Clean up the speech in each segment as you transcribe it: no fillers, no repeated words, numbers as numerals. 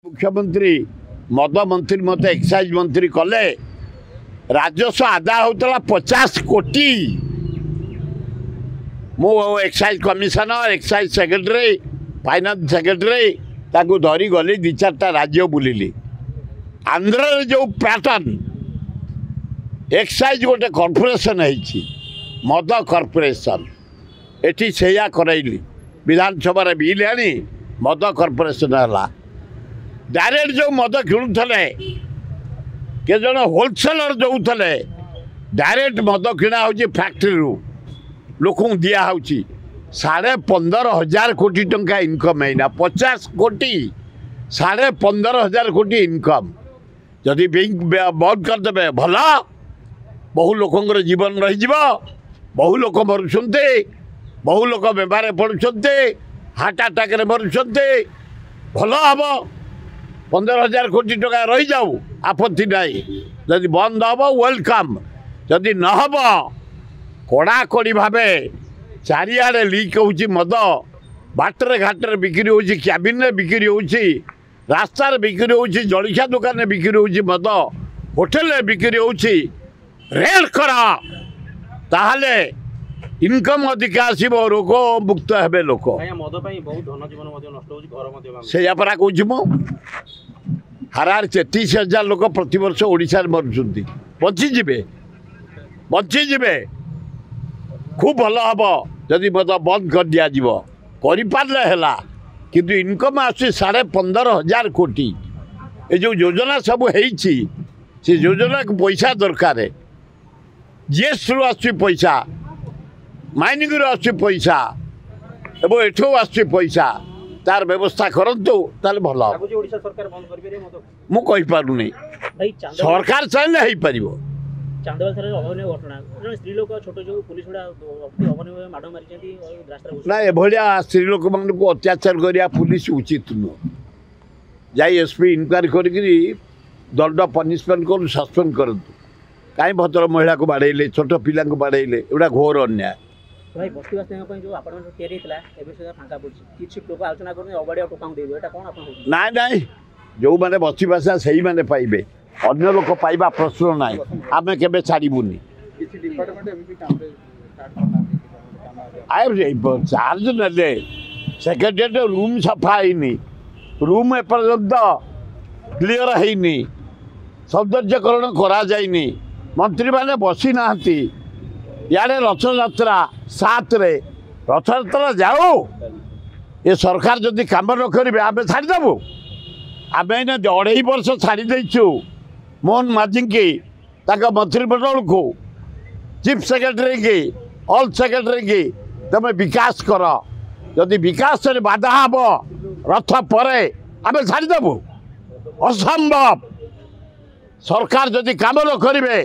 मुख्यमंत्री मद मंत्री मत एक्साइज मंत्री कले राजस्व आदाय होता 50 कोटी मो excise commissioner excise secretary finance secretary ताकू धरी गली 2-4टा राज्य बुलिली आंध्र जो पैटर्न एक्साइज गोटे कॉर्पोरेशन है मद कॉर्पोरेशन एटी से करैली विधानसभा बिल आनी मद कॉर्पोरेशन है डायरेक्ट जो मद किणुले के जन होलसेलर जो थे डायरेक्ट मद किणा हो फैक्ट्री लोक दिया 15,500 कोटी टंका इनकम है 50 कोटी 15,500 कोटी इनकम जदि बंद करदे भल बहु लोकंर जीवन रही बहु लोक मरुंट बहु लोक बेमार पड़ुंट हार्ट अटैक मरुंट भल हम 15,000 कोटी टका रही जाऊ आपत्ति नहीं जदि बंद हम वेलकम जदि न हम कड़ाकड़ी भाव चारिआडे लीक हो मद बाटर घाटर बिक्री हो क्याबिन बिक्री हो रास्तार बिक्री हो जलखिया दुकान बिक्री हो मद होटेल बिक्री हो रेड कर ताहले इनकम अधिक आसो रोग मुक्त हे लोक से कौच मु हारार 33,000 लोक प्रतिवर्ष ओडिशा मरुंट बचीजे खूब भल हम जदि मत बंद कर दिपारे है किंतु इनकम आस 15,500 कोटी ये जो योजना सब से योजना को पैसा दरकार जीएसटी रू आस पैसा माइनिंग रू आस पैसा एवं एठू आस पैसा तार व्यवस्था करंतु ताले भल मुझे सरकार चाहे हो पार ना एभलिया स्त्री लोक मान को अत्याचार करिया पुलिस उचित नुह जाई एसपी इनक्वारी करी दंड पनिशमेंट कर सस्पेंड करूँ कहीं भद्र महिला को बाड़े छोट पिला बाड़े एटा घोर अन्याय भाई बस्तीवासी जो ना ना जो मैंने बस्तीवासी से मैंने पाइबे अन्य लोक पाइबा प्रश्न ना आम के छाड़बूनी चार्ज ने सेक्रेटेरिएट रूम सफा है रूम एपर्यंत क्लीयर है सौंदर्यकरण करा जाइनी मंत्री मैंने बसी ना यारे रथयात्रा 7 रथयात्रा जाऊ ये सरकार जदि कम न करेंगे आम छाड़देबू आम 2.5 वर्ष छाड़ी देचु मोहन माझी की मंत्रिमंडल को चीफ सेक्रेटरी की ऑल सेक्रेटरी की तुम विकास कर जदि विकास बाधा हम रथ पर आम छाड़देबू असंभव सरकार जदि कम न करेंगे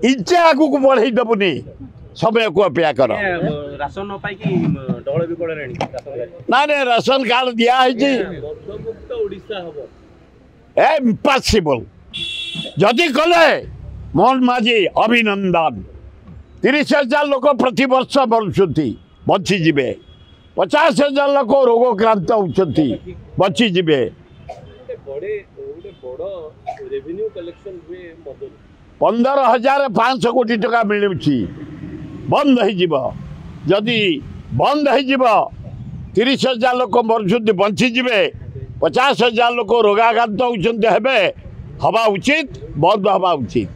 इंचे आगू को बढ़े देबुनी समय को अपेक्षा कर राशन ना राशन कार्ड दिया इम्पॉसिबल जदि कले मोहन माझी अभिनंदन 30,000 लोक प्रति वर्ष मरुंट बचीजे 50,000 लोक रोगक्रांत होती बचीजे 15,500 कोटी टका मिलूँ बंद जदि बंद 30,000 लोक मरुंट बचीजे 50,000 लोक रोगाक्रांत होते हवा उचित बंद हवा उचित।